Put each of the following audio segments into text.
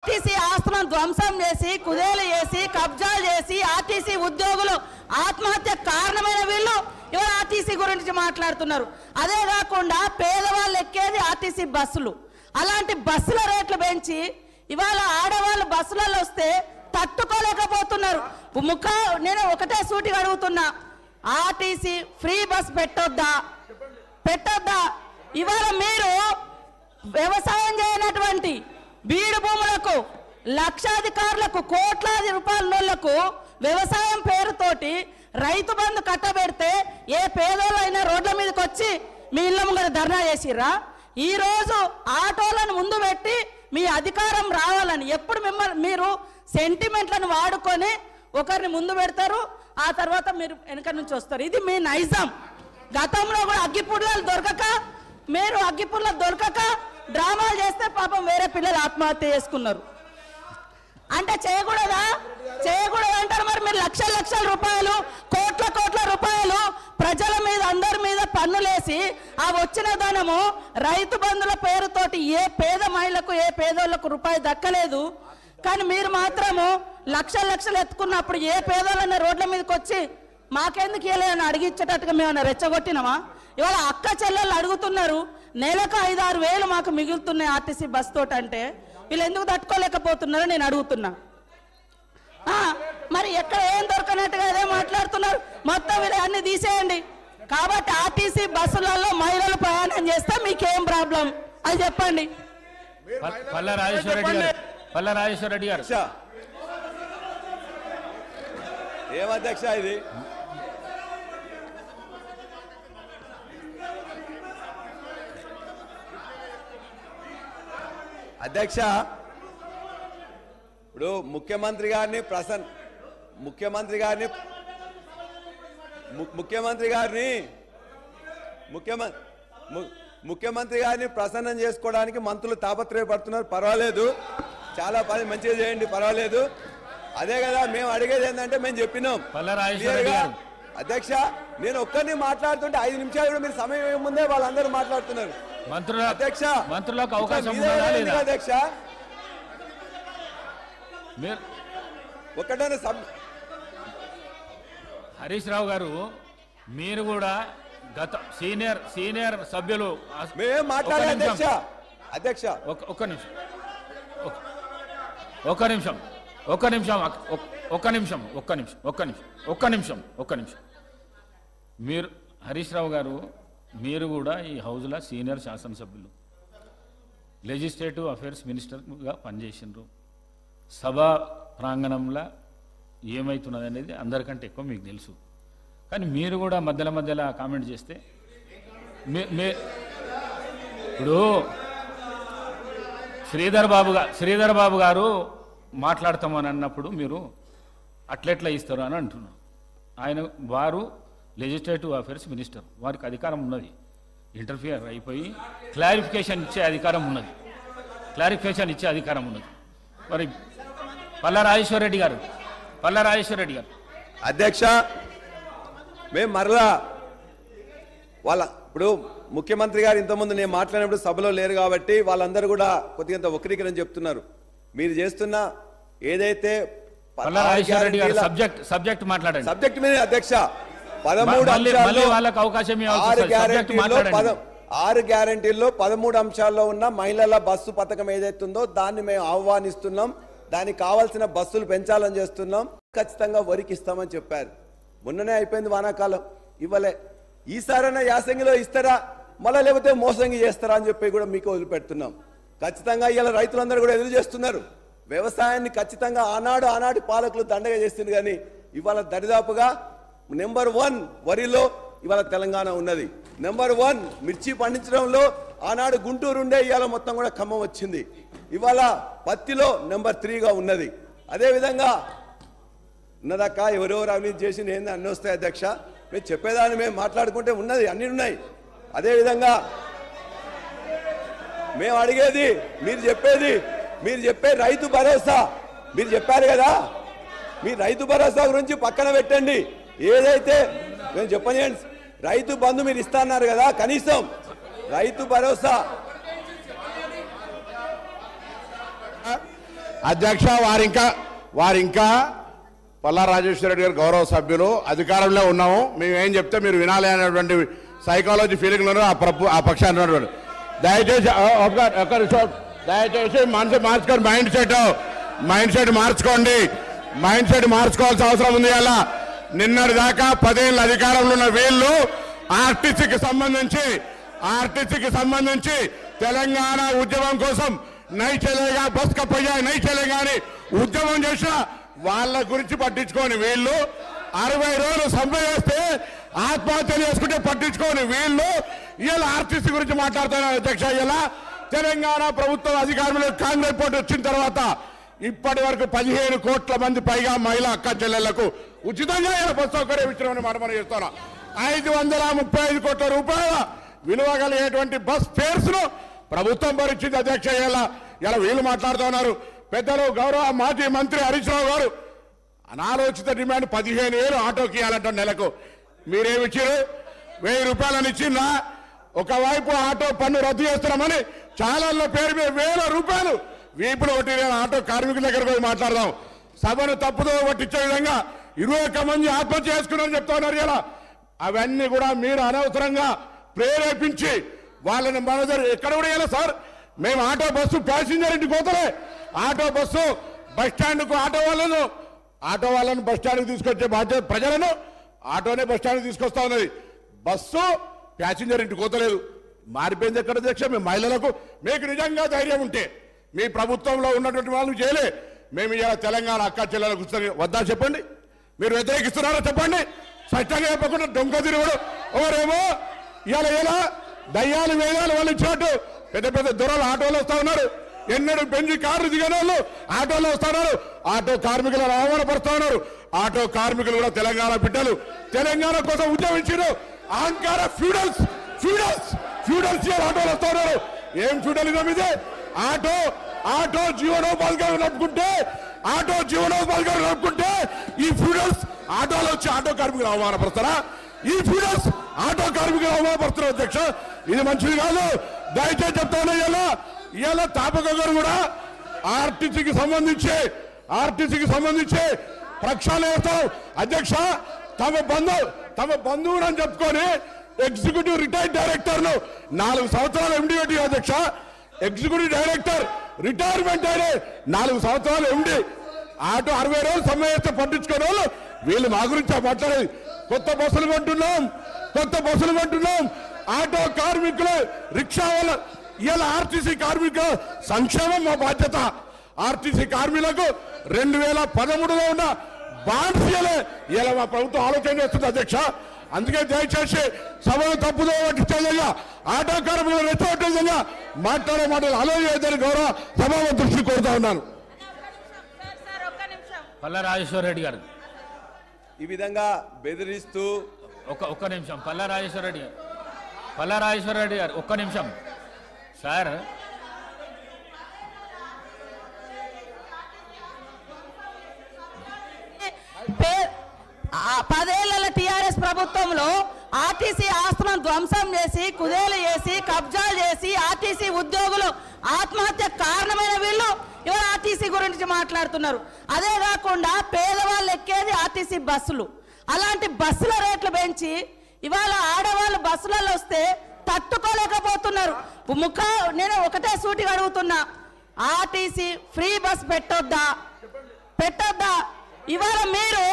RTC ఆస్తులను ధ్వంసం చేసి కుదేలు చేసి కబ్జాలు చేసి ఆర్టీసీ ఉద్యోగులు ఆత్మహత్య కారణమైన వీళ్ళు ఇవాళ ఆర్టీసీ గురించి మాట్లాడుతున్నారు. అదే కాకుండా పేదవాళ్ళు ఎక్కేది ఆర్టీసీ బస్సులు. అలాంటి బస్సుల రేట్లు పెంచి ఇవాళ ఆడవాళ్ళు బస్సులలో వస్తే తట్టుకోలేకపోతున్నారు. నేను ఒకటే సూటిగా అడుగుతున్నా, ఆర్టీసీ ఫ్రీ బస్ పెట్టొద్దా? ఇవాళ మీరు వ్యవసాయం చేయనటువంటి బీడు భూములకు లక్షాధికారులకు కోట్లాది రూపాయలకు వ్యవసాయం పేరుతోటి రైతు బంధు కట్టబెడితే ఏ పేదోళ్ళైనా రోడ్ల మీదకి వచ్చి మీ ఇళ్ళ ముంగర ధర్నా చేసిర్రా? ఈ రోజు ఆటోలను ముందు పెట్టి మీ అధికారం రావాలని ఎప్పుడు మీరు సెంటిమెంట్లను వాడుకొని ఒకరిని ముందు పెడతారు, ఆ తర్వాత మీరు వెనక నుంచి వస్తారు. ఇది మీ నైజం. గతంలో కూడా అగ్గిపుల్లలు దొరకక డ్రామాలు చేస్తే పాపం వేరే పిల్లలు ఆత్మహత్య చేసుకున్నారు. అంటే చేయకూడదా అంటారు. మరి మీరు లక్షల రూపాయలు కోట్ల రూపాయలు ప్రజల మీద అందరి మీద పన్నులేసి ఆ వచ్చిన ధనము రైతు బంధుల పేరుతోటి ఏ పేద మహిళకు ఏ పేదోళ్లకు రూపాయి దక్కలేదు. కానీ మీరు మాత్రము లక్షలు ఎత్తుకున్నప్పుడు ఏ పేదోళ్ళన్న రోడ్ల మీదకి వచ్చి మాకెందుకు ఇవ్వలేదని అడిగించేటట్టుగా మేము రెచ్చగొట్టినామా? ఇవాళ అక్క చెల్లెళ్ళు అడుగుతున్నారు, నెలకు 5-6 వేలు మాకు మిగులుతున్నాయి ఆర్టీసీ బస్ తోటి. అంటే వీళ్ళు ఎందుకు తట్టుకోలేకపోతున్నారో నేను అడుగుతున్నా. మరి ఎక్కడ ఏం దొరకనట్టుగా అదే మాట్లాడుతున్నారు. మొత్తం వీళ్ళు అన్ని తీసేయండి. కాబట్టి ఆర్టీసీ బస్సులలో మహిళలు ప్రయాణం చేస్తే మీకేం ప్రాబ్లం అది చెప్పండి. పల్లా రాజేశ్వర రెడ్డి గారు ఏమధ్యక్ష ఇది? అధ్యక్ష, ఇప్పుడు ముఖ్యమంత్రి గారిని ప్రసన్నం చేసుకోవడానికి మంత్రులు తాపత్రయపడుతున్నారు. పర్వాలేదు, చాలా పని మంచిగా చేయండి, పర్వాలేదు. అదే కదా మేము అడిగేది ఏంటంటే మేము చెప్పినాం. అధ్యక్ష, నేను ఒక్కరిని మాట్లాడుతుంటే 5 నిమిషాలు కూడా మీరు సమయం ముందే వాళ్ళందరూ మాట్లాడుతున్నారు. అధ్యక్ష, మంత్రులకు అవకాశం అధ్యక్ష ఒకటే హరీష్ రావు గారు, మీరు కూడా గత సీనియర్ సభ్యులు మేము మాట్లాడే అధ్యక్ష. ఒక్క నిమిషం. మీరు హరీష్ రావు గారు, మీరు కూడా ఈ హౌజ్లో సీనియర్ శాసనసభ్యులు, లెజిస్లేటివ్ అఫేర్స్ మినిస్టర్గా పనిచేసినారు. సభా ప్రాంగణంలో ఏమవుతున్నది అనేది అందరికంటే ఎక్కువ మీకు తెలుసు. కానీ మీరు కూడా మధ్యలో కామెంట్ చేస్తే ఇప్పుడు శ్రీధర్ బాబు గారు మాట్లాడతామని అన్నప్పుడు మీరు అట్లెట్లా ఇస్తారు అని అంటున్నారు. వారు లెజిస్లేటివ్ అఫేర్స్ మినిస్టర్, వారికి అధికారం ఉన్నది. ఇంటర్ఫియర్ అయిపోయి క్లారిఫికేషన్ ఇచ్చే అధికారం ఉన్నది. మరి పల్లా రాజేశ్వర రెడ్డి గారు అధ్యక్ష, మేము మరలా ఇప్పుడు ముఖ్యమంత్రి గారు ఇంతకుముందు నేను మాట్లాడినప్పుడు సభలో లేరు కాబట్టి వాళ్ళందరూ కూడా కొద్దిగా వక్రీకరణ చెప్తున్నారు. మీరు చేస్తున్న ఏదైతే సబ్జెక్ట్ మాట్లాడండి. సబ్జెక్ట్ మీద అధ్యక్ష 13 గ్యారంటీల్లో 13 అంశాల్లో ఉన్న మహిళల బస్సు పథకం ఏదైతుందో దాన్ని మేము ఆహ్వానిస్తున్నాం. దానికి కావాల్సిన బస్సులు పెంచాలని చేస్తున్నాం. ఖచ్చితంగా వరికి ఇస్తామని చెప్పారు. మొన్ననే అయిపోయింది వానాకాలం, ఇవ్వలే. ఈసారైనా యాసంగిలో ఇస్తారా, మళ్ళీ లేకపోతే మోసంగి చేస్తారా అని చెప్పి కూడా మీకు వదిలిపెడుతున్నాం. ఖచ్చితంగా ఇలా రైతులందరూ కూడా ఎదురు చేస్తున్నారు. వ్యవసాయాన్ని ఖచ్చితంగా ఆనాటి పాలకులు దండగా చేస్తుంది. కానీ ఇవాళ దరిదాపుగా నెంబర్ 1 వరిలో ఇవాళ తెలంగాణ ఉన్నది. నెంబర్ 1 మిర్చి పండించడంలో ఆనాడు గుంటూరు ఉండే, ఇవాళ మొత్తం కూడా ఖమ్మం వచ్చింది. ఇవాళ పత్తిలో నెంబర్ 3గా ఉన్నది. అదేవిధంగా ఉన్నదాక ఎవరెవరు అవినీతి చేసి ఏంది అన్నీ వస్తాయి అధ్యక్ష. మేము చెప్పేదాన్ని మేము మాట్లాడుకుంటే ఉన్నది, అన్ని ఉన్నాయి. అదేవిధంగా మేము అడిగేది, మీరు చెప్పే రైతు భరోసా మీరు చెప్పారు కదా, మీ రైతు భరోసా గురించి పక్కన పెట్టండి. ఏదైతే మేము చెప్పనియండి, రైతు బంధు మీరు ఇస్తా అన్నారు కదా, కనీసం రైతు భరోసా అధ్యక్ష వారింకా పల్లా రాజేశ్వర రెడ్డి గారు గౌరవ సభ్యులు అధికారంలో ఉన్నాము, మేము ఏం చెప్తే మీరు వినాలి అనేటువంటి సైకాలజీ ఫీలింగ్లో ఆ పక్షాన్ని ఉన్నటువంటి దయచేసి మనసు మార్చుకోండి, మైండ్ సెట్ మార్చుకోండి, మైండ్ సెట్ మార్చుకోవాల్సిన అవసరం ఉంది. అలా నిన్నటి దాకా 10 ఏళ్ళ అధికారంలో ఉన్న వీళ్ళు ఆర్టీసీకి సంబంధించి తెలంగాణ ఉద్యమం కోసం నై చలేగా బస్ కప్పయ్యా నై చలేగా అని ఉద్యమం చేసిన వాళ్ళ గురించి పట్టించుకోని వీళ్ళు 60 రోజులు సమ్మె చేస్తే ఆత్మహత్యలు చేసుకుంటే పట్టించుకోని వీళ్ళు ఇలా ఆర్టీసీ గురించి మాట్లాడుతున్నారు. అధ్యక్ష, ఇలా తెలంగాణ ప్రభుత్వం అధికారంలో కాంగ్రెస్ పార్టీ వచ్చిన తర్వాత ఇప్పటి వరకు 15 కోట్ల మంది పైగా మహిళా అక్క చెల్లెళ్లకు ఉచితంగా ఇలా బస్ సౌకర్యం ఇచ్చినామని మనం చేస్తున్నాం. 535 కోట్ల రూపాయల విలువ కలిగేటువంటి బస్ ఫేర్స్ ను ప్రభుత్వం భరించింది. అధ్యక్ష, ఇలా వీళ్ళు మాట్లాడుతున్నారు. పెద్దలు గౌరవ మాజీ మంత్రి హరీష్ రావు గారు అనాలోచిత డిమాండ్ 15,000 ఆటోకి ఇవ్వాలంట నెలకు. మీరేమిచ్చారు? 1000 రూపాయలని ఇచ్చిందా? ఒకవైపు ఆటో పన్ను రద్దు చేస్తున్నామని ఛానళ్ళ పేరు మీద 1000 రూపాయలు వీపులు ఒకటి ఆటో కార్మికుల దగ్గరకు పోయి మాట్లాడదాం. సభను తప్పుదో పట్టించే విధంగా 21 మంది ఆత్మహత్య చేసుకున్నారని చెప్తా ఉన్నారు. ఇలా అవన్నీ కూడా మీరు అనవసరంగా ప్రేరేపించి వాళ్ళని మన ఎక్కడ కూడా ఇలా సార్ మేము ఆటో బస్సు ప్యాసింజర్ ఇంటికి పోతలే, ఆటో బస్సు బస్ స్టాండ్కు ఆటో వాళ్ళను బస్ స్టాండ్కి తీసుకొచ్చే బాధ్యత ప్రజలను ఆటోనే బస్ స్టాండ్కి తీసుకొస్తా ఉన్నది. బస్సు ప్యాసింజర్ ఇంటికి పోతలేదు. మారిపోయింది ఎక్కడ అధ్యక్ష? మేము మహిళలకు మీకు నిజంగా ధైర్యం ఉంటే మీ ప్రభుత్వంలో ఉన్నటువంటి వాళ్ళు చేయలే, మేము ఇలా తెలంగాణ అక్క చెల్లెలకు వద్దా చెప్పండి. మీరు వ్యతిరేకిస్తున్నారో చెప్పండి. స్పష్టంగా చెప్పకుండా డొంక తిరుగుడు ఎవరేమో ఇలా దయ్యాలు వేదాలు వాళ్ళు ఇచ్చినట్టు పెద్ద పెద్ద దొరలు ఆటోలు వస్తా ఉన్నారు. ఎన్నడూ బెంజి కార్లు దిగిన వాళ్ళు ఆటోలో వస్తున్నారు. ఆటో కార్మికులను అవమానపరుస్తా ఉన్నారు. ఆటో కార్మికులు కూడా తెలంగాణ బిడ్డలు, తెలంగాణ కోసం ఉద్యమించారు. అహంకార ఫ్యూడల్స్ ఆటోలు వస్తా ఉన్నారు. ఏం ఫ్యూడలిజం ఇది? ఆటో జీవనోపాధిగా నడుపుకుంటే ఈ ఫ్యూడల్స్ ఆటోలో వచ్చి ఆటో కార్మికులు అవమానపరుస్తారా? ఈ ఫ్యూడల్స్ ఆటో కార్మికులు అవమానపరుస్తున్నారు. అధ్యక్ష, ఇది మంచిది కాదు. దయచేసి చెప్తాను. ఇలా తాపక గారు కూడా ఆర్టీసీకి సంబంధించి ప్రక్షాళన చేస్తారు. అధ్యక్ష, తమ బంధువులు అని చెప్పుకొని ఎగ్జిక్యూటివ్ రిటైర్డ్ డైరెక్టర్ ను 4 సంవత్సరాలు ఎండి పెట్టి అధ్యక్ష, ఎగ్జిక్యూటివ్ డైరెక్టర్ రిటైర్మెంట్ అయిన 4 సంవత్సరాలు ఎండి ఆటో 60 రోజులు సమ్మె చేస్తే పట్టించుకునే వాళ్ళు వీళ్ళు మా గురించి మాట్లాడేది. కొత్త బస్సులు కొంటున్నాం ఆటో కార్మికులు రిక్షా వాళ్ళ ఇలా ఆర్టీసీ కార్మికుల సంక్షేమం మా బాధ్యత. ఆర్టీసీ కార్మికులకు 2013లో ఉన్న బాండ్స్ ఇలా మా ప్రభుత్వం ఆలోచన చేస్తుంది. అధ్యక్ష, అందుకే దయచేసి సభను తప్పుదో పట్టించే విధంగా ఆటో కార్మికులు రెచ్చగొట్టే విధంగా మాట్లాడే మాటలు ఆలోచించాలని గౌరవ సభాపతి దృష్టి కోరుతా ఉన్నాను. పల్లా రాజేశ్వర రెడ్డి గారు ఈ విధంగా బెదిరిస్తూ ఒక్క నిమిషం. పల్లా రాజేశ్వర రెడ్డి గారు ఒక్క నిమిషం సార్. పదేళ్ల టీఆర్ఎస్ ప్రభుత్వంలో ఆర్టీసీ ఆస్తులను ధ్వంసం చేసి కుదేలు చేసి కబ్జాలు చేసి ఆర్టీసీ ఉద్యోగులు ఆత్మహత్య కారణమైన వీళ్ళు ఇవాళ ఆర్టీసీ గురించి మాట్లాడుతున్నారు. అదే కాకుండా పేదవాళ్ళు ఎక్కేది ఆర్టీసీ బస్సులు. అలాంటి బస్సుల రేట్లు పెంచి ఇవాళ ఆడవాళ్ళు బస్సులలో వస్తే తట్టుకోలేకపోతున్నారు. నేను ఒకటే సూటిగా అడుగుతున్నా, ఆర్టీసీ ఫ్రీ బస్ పెట్టొద్దా? ఇవాళ మీరు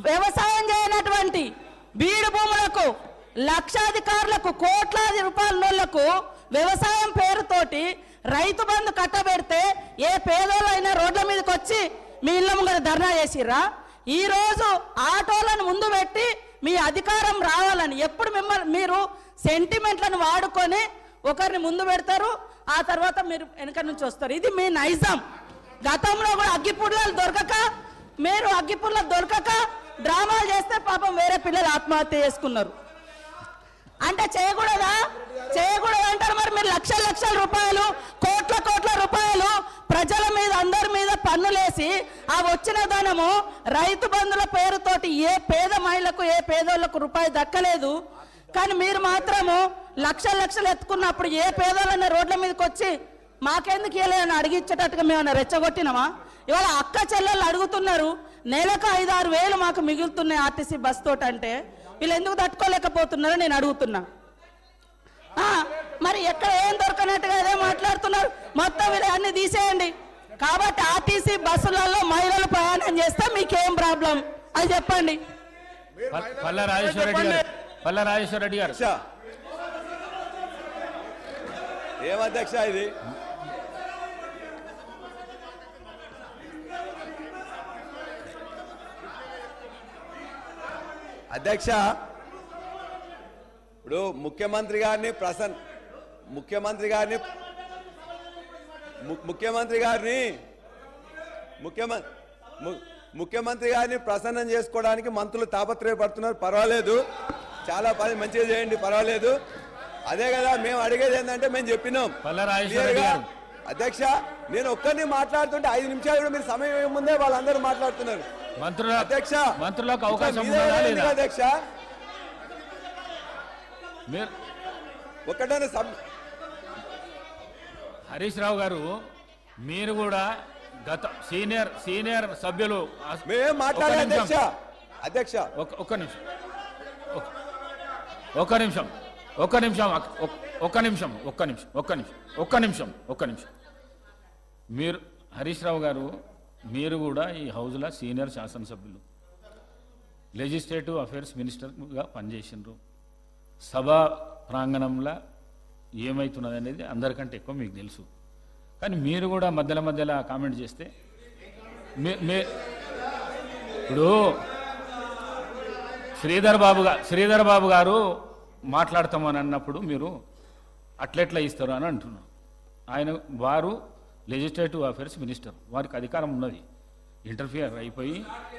వ్యవసాయం చేయనటువంటి బీడు భూములకు లక్షాధికారులకు కోట్లాది రూపాయల నోళ్లకు వ్యవసాయం పేరుతోటి రైతు బంధు కట్టబెడితే ఏ పేదోళ్ళైనా రోడ్ల మీదకి వచ్చి మీ ఇళ్ళ ముంగర ధర్నా చేసిర్రా? ఈ రోజు ఆటోలను ముందు పెట్టి మీ అధికారం రావాలని ఎప్పుడు మీరు సెంటిమెంట్లను వాడుకొని ఒకరిని ముందు పెడతారు, ఆ తర్వాత మీరు వెనక నుంచి వస్తారు. ఇది మీ నైజం. గతంలో కూడా అగ్గిపుల్లలు దొరకక డ్రామాలు చేస్తే పాపం వేరే పిల్లలు ఆత్మహత్య చేసుకున్నారు. అంటే చేయకూడదా అంటారు. మరి మీరు లక్షల రూపాయలు కోట్ల రూపాయలు ప్రజల మీద అందరి మీద పన్నులేసి ఆ వచ్చిన ధనము రైతు బంధుల పేరుతోటి ఏ పేద మహిళకు ఏ పేదోళ్లకు రూపాయి దక్కలేదు. కానీ మీరు మాత్రము లక్షలు ఎత్తుకున్నప్పుడు ఏ పేదోళ్ళని రోడ్ల మీదకి వచ్చి మాకెందుకు ఇవ్వలే అని అడిగిచ్చేటట్టుగా మేము రెచ్చగొట్టినామా? ఇవాళ అక్క చెల్లెళ్ళు అడుగుతున్నారు, నెలకు 5-6 వేలు మాకు మిగులుతున్నాయి ఆర్టీసీ బస్ తోటి అంటే వీళ్ళు ఎందుకు తట్టుకోలేకపోతున్నారో నేను అడుగుతున్నా. మరి ఎక్కడ ఏం దొరకనట్టుగా అదే మాట్లాడుతున్నారు. మొత్తం వీళ్ళు అన్ని తీసేయండి. కాబట్టి ఆర్టీసీ బస్సులలో మహిళలు ప్రయాణం చేస్తే మీకేం ప్రాబ్లం అది చెప్పండి. పల్లా రాజేశ్వర రెడ్డి గారు ఏం అధ్యక్ష ఇది? అధ్యక్ష, ఇప్పుడు ముఖ్యమంత్రి గారిని ప్రసన్నం చేసుకోవడానికి మంత్రులు తాపత్రయపడుతున్నారు. పర్వాలేదు, చాలా పని మంచిగా చేయండి, పర్వాలేదు. అదే కదా మేము అడిగేది ఏంటంటే మేము చెప్పినాం. అధ్యక్ష, నేను ఒక్కరిని మాట్లాడుతుంటే 5 నిమిషాలు కూడా మీరు సమయం ముందే వాళ్ళందరూ మాట్లాడుతున్నారు. అధ్యక్ష, మంత్రులకు అవకాశం అధ్యక్ష ఒక్కటనే హరీష్ రావు గారు, మీరు కూడా గత సీనియర్ సభ్యులు మేమేం మాట్లాడాలి అధ్యక్ష? అధ్యక్ష ఒక్క నిమిషం. మీరు హరీష్ రావు గారు, మీరు కూడా ఈ హౌజ్లో సీనియర్ శాసనసభ్యులు, లెజిస్లేటివ్ అఫేర్స్ మినిస్టర్గా పనిచేసినారు. సభా ప్రాంగణంలో ఏమవుతున్నది అనేది అందరికంటే ఎక్కువ మీకు తెలుసు. కానీ మీరు కూడా మధ్యలో కామెంట్ చేస్తే ఇప్పుడు శ్రీధర్ బాబు గారు మాట్లాడతామని అన్నప్పుడు మీరు అట్లెట్లా ఇస్తారు అని అంటున్నారు. వారు లెజిస్లేటివ్ అఫేర్స్ మినిస్టర్, వారికి అధికారం ఉన్నది. ఇంటర్ఫియర్ అయిపోయి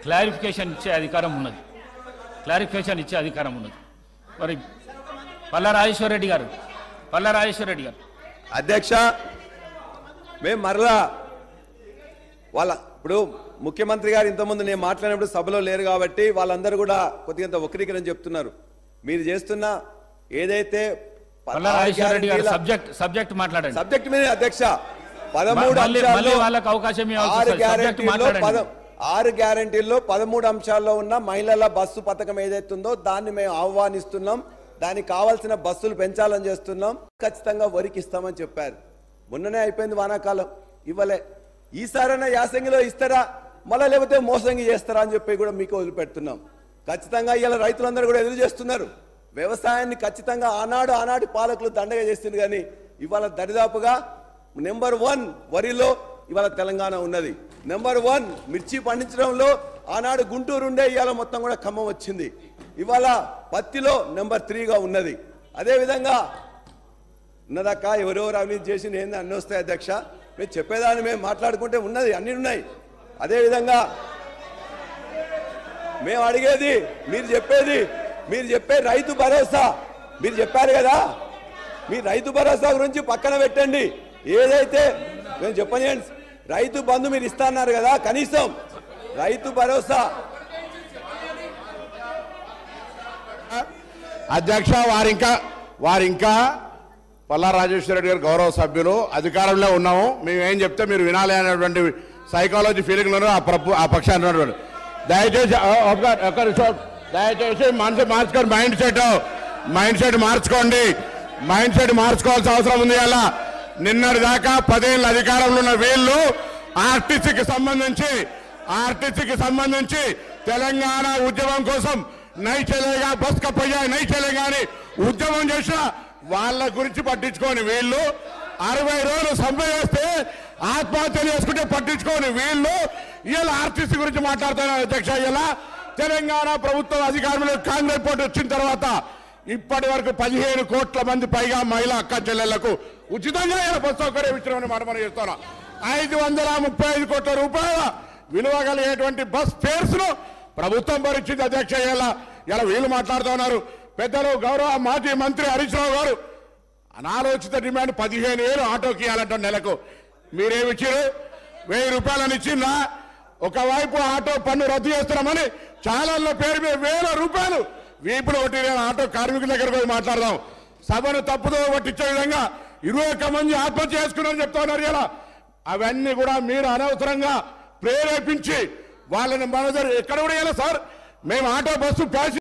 క్లారిఫికేషన్ ఇచ్చే అధికారం ఉన్నది. మరి పల్లా రాజేశ్వర రెడ్డి గారు అధ్యక్ష, మేము మరలా ఇప్పుడు ముఖ్యమంత్రి గారు ఇంతకుముందు నేను మాట్లాడినప్పుడు సభలో లేరు కాబట్టి వాళ్ళందరూ కూడా కొద్దిగా వక్రీకరణ చెప్తున్నారు. మీరు చేస్తున్న ఏదైతే సబ్జెక్ట్ మాట్లాడండి. సబ్జెక్ట్ మీద అధ్యక్ష 6 గ్యారంటీల్లో 13 అంశాల్లో ఉన్న మహిళల బస్సు పథకం ఏదైతుందో దాన్ని మేము ఆహ్వానిస్తున్నాం. దానికి కావాల్సిన బస్సులు పెంచాలని చేస్తున్నాం. ఖచ్చితంగా వరికి ఇస్తామని చెప్పారు. మొన్ననే అయిపోయింది వానాకాలం, ఇవ్వలే. ఈసారైనా యాసంగిలో ఇస్తారా, మళ్ళీ లేకపోతే మోసంగి చేస్తారా అని చెప్పి కూడా మీకు వదిలిపెడుతున్నాం. ఖచ్చితంగా ఇలా రైతులందరూ కూడా ఎదురు చేస్తున్నారు. వ్యవసాయాన్ని ఖచ్చితంగా ఆనాటి పాలకులు దండగా చేస్తుంది. కానీ ఇవాళ దరిదాపుగా నెంబర్ 1 వరిలో ఇవాళ తెలంగాణ ఉన్నది. నెంబర్ 1 మిర్చి పండించడంలో ఆనాడు గుంటూరు ఉండే, ఇవాళ మొత్తం కూడా ఖమ్మం వచ్చింది. ఇవాళ పత్తిలో నెంబర్ 3గా ఉన్నది. అదేవిధంగా ఉన్నదక్క ఎవరెవరు అవినీతి చేసి ఏంది అన్నీ వస్తాయి అధ్యక్ష. మేము చెప్పేదాన్ని మేము మాట్లాడుకుంటే ఉన్నది, అన్ని ఉన్నాయి. అదేవిధంగా మేము అడిగేది, మీరు చెప్పే రైతు భరోసా మీరు చెప్పారు కదా, మీ రైతు భరోసా గురించి పక్కన పెట్టండి. ఏదైతే మేము చెప్పనియండి, రైతు బంధు మీరు ఇస్తాన్నారు కదా, కనీసం రైతు భరోసా. అధ్యక్ష, వారింకా పల్లా రాజేశ్వర రెడ్డి గారు గౌరవ సభ్యులు, అధికారంలో ఉన్నాము, మేము ఏం చెప్తే మీరు వినాలి అనేటువంటి సైకాలజీ ఫీలింగ్లో ఆ పక్షాన్ని ఉన్నటువంటి దయచేసి మనసు మార్చుకోండి. మైండ్ సెట్ మార్చుకోవాల్సిన అవసరం ఉంది. అలా నిన్నటి దాకా 10 ఏళ్ళ అధికారంలో ఉన్న వీళ్ళు ఆర్టీసీకి సంబంధించి తెలంగాణ ఉద్యమం కోసం నై చలేగా బస్ కప్పయ్యా నై చలేగా అని ఉద్యమం చేసిన వాళ్ళ గురించి పట్టించుకోని వీళ్ళు, 60 రోజులు సమ్మె చేస్తే ఆత్మహత్యలు చేసుకుంటే పట్టించుకోని వీళ్ళు ఇలా ఆర్టీసీ గురించి మాట్లాడుతున్నారు. అధ్యక్ష, ఇలా తెలంగాణ ప్రభుత్వం అధికారంలో కాంగ్రెస్ పార్టీ వచ్చిన తర్వాత ఇప్పటి వరకు 15 కోట్ల మంది పైగా మహిళా అక్క చెల్లెళ్లకు ఉచితంగా బస్ సౌకర్యం ఇచ్చినామని మనం చేస్తున్నాం. 535 కోట్ల రూపాయల విలువ కలిగేటువంటి బస్ ఫేర్స్ ను ప్రభుత్వం భరించింది. అధ్యక్ష, ఇలా వీళ్ళు మాట్లాడుతున్నారు. పెద్దలు గౌరవ మాజీ మంత్రి హరీష్ రావు గారు అనాలోచిత డిమాండ్ 15,000 ఆటోకి ఇవ్వాలంట నెలకు. మీరేమిచ్చారు? 1000 రూపాయలని ఇచ్చిందా? ఒకవైపు ఆటో పన్ను రద్దు చేస్తున్నామని ఛానళ్ళ పేరు మీద 1000 రూపాయలు వీపులు కొట్టి ఆటో కార్మికుల దగ్గర పోయి మాట్లాడదాం. సభను తప్పుదో పట్టించే విధంగా 21 మంది ఆత్మహత్య చేసుకున్నారని చెప్తా ఉన్నారు ఇలా. అవన్నీ కూడా మీరు అనవసరంగా ప్రేరేపించి వాళ్ళని మన ఎక్కడ కూడా ఇలా సార్ మేము ఆటో బస్సు ప్యాసింజర్